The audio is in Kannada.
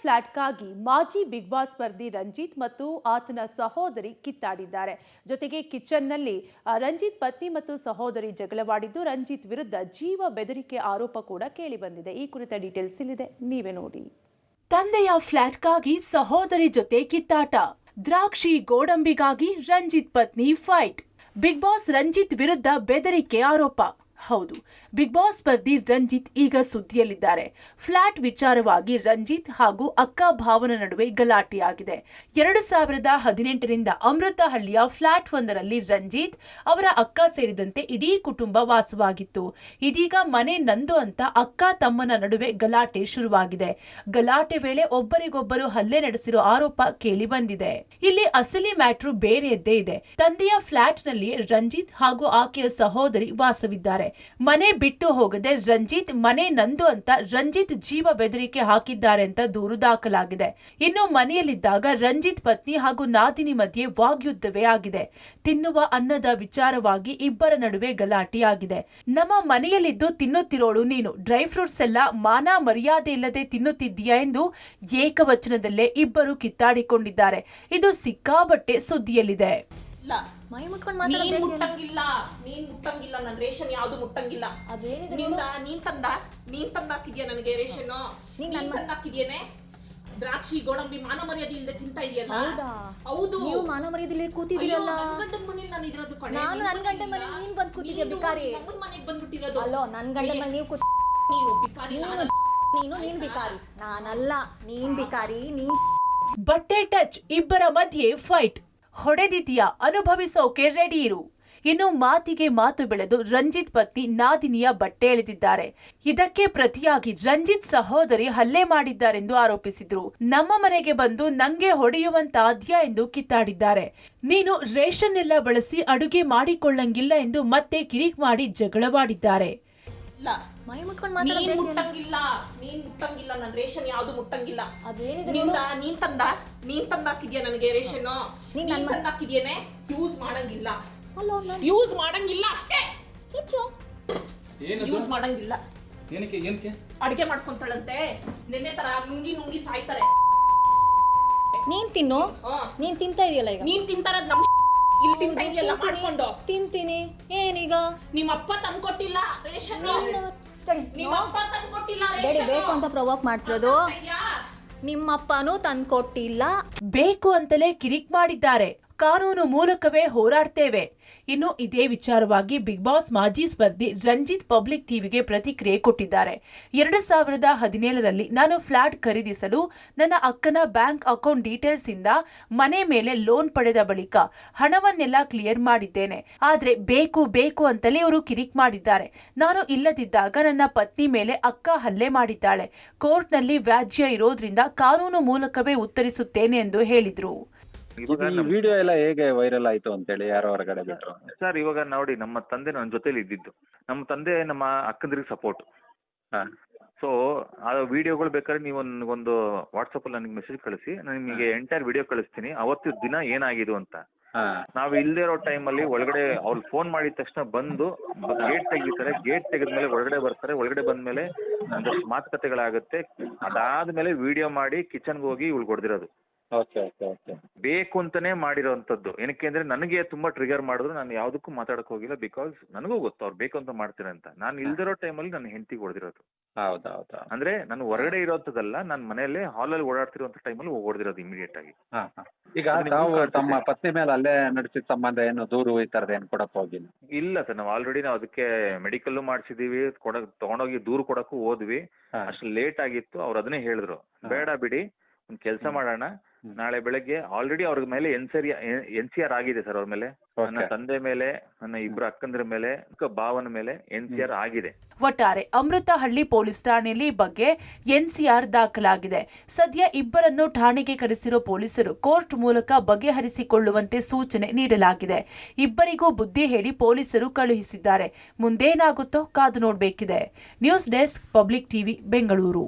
ಫ್ಲಾಟ್ಗಾಗಿ ಮಾಜಿ ಬಿಗ್ ಬಾಸ್ ಸ್ಪರ್ಧಿ ರಂಜಿತ್ ಮತ್ತು ಆತನ ಸಹೋದರಿ ಕಿತ್ತಾಡಿದ್ದಾರೆ. ಜೊತೆಗೆ ಕಿಚನ್ನಲ್ಲಿ ರಂಜಿತ್ ಪತ್ನಿ ಮತ್ತು ಸಹೋದರಿ ಜಗಳವಾಡಿದ್ದು, ರಂಜಿತ್ ವಿರುದ್ಧ ಜೀವ ಬೆದರಿಕೆ ಆರೋಪ ಕೂಡ ಕೇಳಿಬಂದಿದೆ. ಈ ಕುರಿತ ಡೀಟೇಲ್ಸ್ ಇಲ್ಲಿದೆ, ನೀವೇ ನೋಡಿ. ತಂದೆಯ ಫ್ಲಾಟ್ಗಾಗಿ ಸಹೋದರಿ ಜೊತೆ ಕಿತ್ತಾಟ, ದ್ರಾಕ್ಷಿ ಗೋಡಂಬಿಗಾಗಿ ರಂಜಿತ್ ಪತ್ನಿ ಫೈಟ್, ಬಿಗ್ ಬಾಸ್ ರಂಜಿತ್ ವಿರುದ್ಧ ಬೆದರಿಕೆ ಆರೋಪ. ಹೌದು, ಬಿಗ್ ಬಾಸ್ ಸ್ಪರ್ಧಿ ರಂಜಿತ್ ಈಗ ಸುದ್ದಿಯಲ್ಲಿದ್ದಾರೆ. ಫ್ಲಾಟ್ ವಿಚಾರವಾಗಿ ರಂಜಿತ್ ಹಾಗೂ ಅಕ್ಕ ಭಾವನ ನಡುವೆ ಗಲಾಟೆಯಾಗಿದೆ. 2018ರಿಂದ ಅಮೃತಹಳ್ಳಿಯ ಫ್ಲಾಟ್ ಒಂದರಲ್ಲಿ ರಂಜಿತ್, ಅವರ ಅಕ್ಕ ಸೇರಿದಂತೆ ಇಡೀ ಕುಟುಂಬ ವಾಸವಾಗಿತ್ತು. ಇದೀಗ ಮನೆ ನಂದು ಅಂತ ಅಕ್ಕ ತಮ್ಮನ ನಡುವೆ ಗಲಾಟೆ ಶುರುವಾಗಿದೆ. ಗಲಾಟೆ ವೇಳೆ ಒಬ್ಬರಿಗೊಬ್ಬರು ಹಲ್ಲೆ ನಡೆಸಿರೋ ಆರೋಪ ಕೇಳಿ ಬಂದಿದೆ. ಇಲ್ಲಿ ಅಸಲಿ ಮ್ಯಾಟ್ರು ಬೇರೆಯದ್ದೇ ಇದೆ. ತಂದೆಯ ಫ್ಲಾಟ್ನಲ್ಲಿ ರಂಜಿತ್ ಹಾಗೂ ಆಕೆಯ ಸಹೋದರಿ ವಾಸವಿದ್ದಾರೆ. ಮನೆ ಬಿಟ್ಟು ಹೋಗದೆ ರಂಜಿತ್ ಮನೆ ನಂದು ಅಂತ ರಂಜಿತ್ ಜೀವ ಬೆದರಿಕೆ ಹಾಕಿದ್ದಾರೆ ಅಂತ ದೂರು ದಾಖಲಾಗಿದೆ. ಇನ್ನು ಮನೆಯಲ್ಲಿದ್ದಾಗ ರಂಜಿತ್ ಪತ್ನಿ ಹಾಗೂ ನಾದಿನಿ ಮಧ್ಯೆ ವಾಗ್ಯುದ್ಧವೇ ಆಗಿದೆ. ತಿನ್ನುವ ಅನ್ನದ ವಿಚಾರವಾಗಿ ಇಬ್ಬರ ನಡುವೆ ಗಲಾಟೆಯಾಗಿದೆ. ನಮ್ಮ ಮನೆಯಲ್ಲಿದ್ದು ತಿನ್ನುತ್ತಿರೋಳು ನೀನು, ಡ್ರೈ ಫ್ರೂಟ್ಸ್ ಎಲ್ಲ ಮಾನ ಮರ್ಯಾದೆ ಇಲ್ಲದೆ ತಿನ್ನುತ್ತಿದ್ದೀಯಾ ಎಂದು ಏಕವಚನದಲ್ಲೇ ಇಬ್ಬರು ಕಿತ್ತಾಡಿಕೊಂಡಿದ್ದಾರೆ. ಇದು ಸಿಕ್ಕಾಬಟ್ಟೆ ಸುದ್ದಿಯಲ್ಲಿದೆ. ಮೈ ಮುಟ್ಕೊಂಡು ನೀನ್ ಮುಟ್ಟಂಗಿಲ್ಲ ನನ್ನ ರೇಷನ್ ಯಾವುದು ಮುಟ್ಟಂಗಿಲ್ಲ. ನೀನ್ ತಂದಾಕಿದ್ಯಾ ನನಗೆ ರೇಷನ್? ನೀನ್ ತಂದಾಕಿದ್ಯೇನೆ ದ್ರಾಕ್ಷಿ ಗೋಡಂಬಿ ಮಾನ ಮರ್ಯಾದೆ ಇಲ್ಲದೆ ತಿಂತಾ ಇದೆಯಲ್ಲ. ಹೌದು, ನೀವು ಮಾನ ಮರ್ಯಾದೆ ಕೂತಿದ್ದೀರಲ್ಲ. ಗಂಡನ ಮನೇಲಿ ನಾನು ಇರೋದು ಕಣೆ. ನಾನು ನನ್ನ ಗಂಡನ ಮನೇಲಿ ನೀನ್ ಬಂದು ಕೂತಿದ್ಯಾ ಬಿಕಾರಿ. ನಮ್ಮನ ಮನೆಗೆ ಬಂದ್ಬಿಟ್ಟಿರೋದು. ಅಲ್ಲೋ, ನನ್ನ ಗಂಡನ ಮನೇಲಿ ನೀವು ನೀನು ಬಿಕಾರಿ. ನೀನ್ ಬಿಕಾರಿ, ನಾನಲ್ಲ. ನೀನ್ ಬಿಕಾರಿ. ಬಟ್ಟೆ ಟಚ್, ಇಬ್ಬರ ಮಧ್ಯೆ ಫೈಟ್. ಹೊಡೆದಿದ್ಯಾ, ಅನುಭವಿಸೋಕೆ ರೆಡಿ ಇರು. ಇನ್ನು ಮಾತಿಗೆ ಮಾತು ಬೆಳೆದು ರಂಜಿತ್ ಪತ್ನಿ ನಾದಿನಿಯ ಬಟ್ಟೆ ಎಳೆದಿದ್ದಾರೆ. ಇದಕ್ಕೆ ಪ್ರತಿಯಾಗಿ ರಂಜಿತ್ ಸಹೋದರಿ ಹಲ್ಲೆ ಮಾಡಿದ್ದಾರೆಂದು ಆರೋಪಿಸಿದ್ರು. ನಮ್ಮ ಮನೆಗೆ ಬಂದು ನಂಗೆ ಹೊಡೆಯುವಂತಾದ್ಯಾ ಎಂದು ಕಿತ್ತಾಡಿದ್ದಾರೆ. ನೀನು ರೇಷನ್ ಎಲ್ಲ ಬಳಸಿ ಅಡುಗೆ ಮಾಡಿಕೊಳ್ಳಂಗಿಲ್ಲ ಎಂದು ಮತ್ತೆ ಕಿರಿಕ್ ಮಾಡಿ ಜಗಳವಾಡಿದ್ದಾರೆ. ಮೈ ಮುಟ್ಕೊಂಡು ನೀನ್ ಮುಟ್ಟಂಗಿಲ್ಲ ನನ್ನ ರೇಷನ್ ಯಾವುದು ಮುಟ್ಟಂಗಿಲ್ಲ. ನೀನ್ ತಂದಾಕಿದ್ಯಾ ನನಗೆ ರೇಷನ್? ನೀನ್ ತಂದಾಕಿದ್ಯೇನೆ ಯೂಸ್ ಮಾಡಂಗಿಲ್ಲ. ಯೂಸ್ ಮಾಡಂಗಿಲ್ಲ ಅಷ್ಟೇ. ಯೂಸ್ ಮಾಡಂಗಿಲ್ಲ. ಏನಕ್ಕೆ ಅಡಿಗೆ ಮಾಡ್ಕೊಂತಾಳಂತೆ. ನೆನ್ನೆ ತರ ನುಂಗಿ ಸಾಯ್ತಾರೆ. ನೀನ್ ತಿನ್ನು. ನೀನ್ ತಿಂತಾ ಇದೆಯಲ್ಲ ಈಗ. ನೀನ್ ತಿಂತಾರದ್ ನಮ್ ಇಲ್ಲಿ ತಿಂತಾ ಇದೆಯಲ್ಲ ಮಾಡ್ಕೊಂಡು. ತಿಂತೀನಿ. ಏನೀಗ? ನಿಮ್ಮಪ್ಪ ತಂದ್ಕೊಟ್ಟಿಲ್ಲ ರೇಷನ್. ನಿಮ್ಮಪ್ಪ ತಂದ್ಕೊಟ್ಟಿಲ್ಲ ರೇಷನ್. ಬೇಕು ಅಂತ ಪ್ರವೋಕ್ ಮಾಡ್ತಿರೋದು. ನಿಮ್ಮಪ್ಪನೂ ತಂದ್ಕೊಟ್ಟಿಲ್ಲ. ಬೇಕು ಅಂತಲೇ ಕಿರಿಕ್ ಮಾಡಿದ್ದಾರೆ. ಕಾನೂನು ಮೂಲಕವೇ ಹೋರಾಡ್ತೇವೆ. ಇನ್ನು ಇದೇ ವಿಚಾರವಾಗಿ ಬಿಗ್ ಬಾಸ್ ಮಾಜಿ ಸ್ಪರ್ಧಿ ರಂಜಿತ್ ಪಬ್ಲಿಕ್ ಟಿವಿಗೆ ಪ್ರತಿಕ್ರಿಯೆ ಕೊಟ್ಟಿದ್ದಾರೆ. 2017ರಲ್ಲಿ ನಾನು ಫ್ಲಾಟ್ ಖರೀದಿಸಲು ನನ್ನ ಅಕ್ಕನ ಬ್ಯಾಂಕ್ ಅಕೌಂಟ್ ಡೀಟೇಲ್ಸ್ ಇಂದ ಮನೆ ಮೇಲೆ ಲೋನ್ ಪಡೆದ ಬಳಿಕ ಹಣವನ್ನೆಲ್ಲ ಕ್ಲಿಯರ್ ಮಾಡಿದ್ದೇನೆ. ಆದ್ರೆ ಬೇಕು ಅಂತಲೇ ಇವರು ಕಿರಿಕ್ ಮಾಡಿದ್ದಾರೆ. ನಾನು ಇಲ್ಲದಿದ್ದಾಗ ನನ್ನ ಪತ್ನಿ ಮೇಲೆ ಅಕ್ಕ ಹಲ್ಲೆ ಮಾಡಿದ್ದಾಳೆ. ಕೋರ್ಟ್ನಲ್ಲಿ ವ್ಯಾಜ್ಯ ಇರೋದ್ರಿಂದ ಕಾನೂನು ಮೂಲಕವೇ ಉತ್ತರಿಸುತ್ತೇನೆ ಎಂದು ಹೇಳಿದ್ರು. ವಿಡಿಯೋ ಎಲ್ಲ ಹೇಗೆ ವೈರಲ್ ಆಯ್ತು ಅಂತೇಳಿ ಯಾರೋ ಹೊರಗಡೆ ಬಿಟ್ರು ಸರ್? ಇವಾಗ ನೋಡಿ, ನಮ್ಮ ತಂದೆ ನನ್ನ ಜೊತೆಲಿ ಇದ್ದಿದ್ದು. ನಮ್ಮ ತಂದೆ ನಮ್ಮ ಅಕ್ಕಂದ್ರಿಗೆ ಸಪೋರ್ಟ್. ಸೊ ಆ ವಿಡಿಯೋಗಳು ಬೇಕಾದ್ರೆ ನೀವು ಒಂದು ವಾಟ್ಸಪ್ ಅಲ್ಲಿ ನನಗೆ ಮೆಸೇಜ್ ಕಳಿಸಿ, ನಾನು ನಿಮಗೆ ಎಂಟೈರ್ ವಿಡಿಯೋ ಕಳಿಸ್ತೀನಿ. ಅವತ್ತು ದಿನ ಏನಾಗಿದ್ದು ಅಂತ. ನಾವು ಇಲ್ಲದೆ ಇರೋ ಟೈಮಲ್ಲಿ ಒಳಗಡೆ ಅವ್ರು ಫೋನ್ ಮಾಡಿದ ತಕ್ಷಣ ಬಂದು ಗೇಟ್ ತೆಗಿತಾರೆ. ಗೇಟ್ ತೆಗೆದ್ಮೇಲೆ ಒಳಗಡೆ ಬರ್ತಾರೆ. ಒಳಗಡೆ ಬಂದ್ಮೇಲೆ ಒಂದಷ್ಟು ಮಾತುಕತೆಗಳಾಗುತ್ತೆ. ಅದಾದ್ಮೇಲೆ ವಿಡಿಯೋ ಮಾಡಿ ಕಿಚನ್ಗೆ ಹೋಗಿ ಇವ್ಳು ಹೊಡೆದಿರೋದು. ಬೇಕು ಅಂತಾನೆ ಮಾಡಿರೋಂಥದ್ದು. ಏನಕ್ಕೆ ಅಂದ್ರೆ ನನಗೆ ತುಂಬಾ ಟ್ರಿಗರ್ ಮಾಡಿದ್ರು. ನಾನು ಯಾವ್ದಕ್ಕೂ ಮಾತಾಡಕ್ ಹೋಗಿಲ್ಲ. ಬಿಕಾಸ್ ನನಗೂ ಗೊತ್ತು ಅವ್ರು ಬೇಕು ಅಂತ ಮಾಡ್ತಾರೆ ಅಂತ. ನಾನು ಇಲ್ದಿರೋ ಟೈಮಲ್ಲಿ ನನ್ನ ಹೆಂಡತಿಗೆ ಹೊಡೆದಿರೋದು. ಹೌದಾ? ಅಂದ್ರೆ ನಾನು ಹೊರಗಡೆ ಇರೋಂಥದ್ದಲ್ಲ, ನಾನು ಮನೆಯಲ್ಲೇ ಹಾಲಲ್ಲಿ ಓಡಾಡ್ತಿರುವಂತ ಟೈಮಲ್ಲಿ ಹೊಡೆದಿರೋದು ಇಮಿಡಿಯೇಟ್ ಆಗಿ. ಈಗ ತಾವು ತಮ್ಮ ಪತ್ನಿ ಮೇಲೆ ಅಲ್ಲೇ ನಡೆಸಿದ ಸಂಬಂಧ ಏನು ದೂರು ಈ ತರದ ಏನು ಕೊಡಕ್ ಹೋಗಿಲ್ಲ? ಇಲ್ಲ ಸರ್, ನಾವು ಆಲ್ರೆಡಿ ನಾವು ಅದಕ್ಕೆ ಮೆಡಿಕಲ್ ಮಾಡಿಸಿದೀವಿ. ತಗೊಂಡೋಗಿ ದೂರು ಕೊಡಕ್ಕೂ ಹೋದ್ವಿ. ಅಷ್ಟು ಲೇಟ್ ಆಗಿತ್ತು. ಅವ್ರು ಅದನ್ನೇ ಹೇಳಿದ್ರು, ಬೇಡ ಬಿಡಿ, ಒಂದ್ ಕೆಲಸ ಮಾಡೋಣ, ನಾಳೆ ಬೆಳಗ್ಗೆ ಆಲ್ರೆಡಿ ಅವ್ರ ಮೇಲೆ NCR ಆಗಿದೆ ಸರ್. ಅವ್ರ ಮೇಲೆ, ನನ್ನ ತಂದೆ ಮೇಲೆ, ನನ್ನ ಇಬ್ರು ಅಕ್ಕಂದ್ರ ಮೇಲೆ, ಭಾವನ ಮೇಲೆ NCR ಆಗಿದೆ. ಒಟ್ಟಾರೆ ಅಮೃತಹಳ್ಳಿ ಪೊಲೀಸ್ ಠಾಣೆಯಲ್ಲಿ ಈ ಬಗ್ಗೆ NCR ದಾಖಲಾಗಿದೆ. ಸದ್ಯ ಇಬ್ಬರನ್ನು ಠಾಣೆಗೆ ಕರೆಸಿರೋ ಪೊಲೀಸರು ಕೋರ್ಟ್ ಮೂಲಕ ಬಗೆಹರಿಸಿಕೊಳ್ಳುವಂತೆ ಸೂಚನೆ ನೀಡಲಾಗಿದೆ. ಇಬ್ಬರಿಗೂ ಬುದ್ಧಿ ಹೇಳಿ ಪೊಲೀಸರು ಕಳುಹಿಸಿದ್ದಾರೆ. ಮುಂದೇನಾಗುತ್ತೋ ಕಾದು ನೋಡಬೇಕಿದೆ. News desk, public TV, Bengaluru.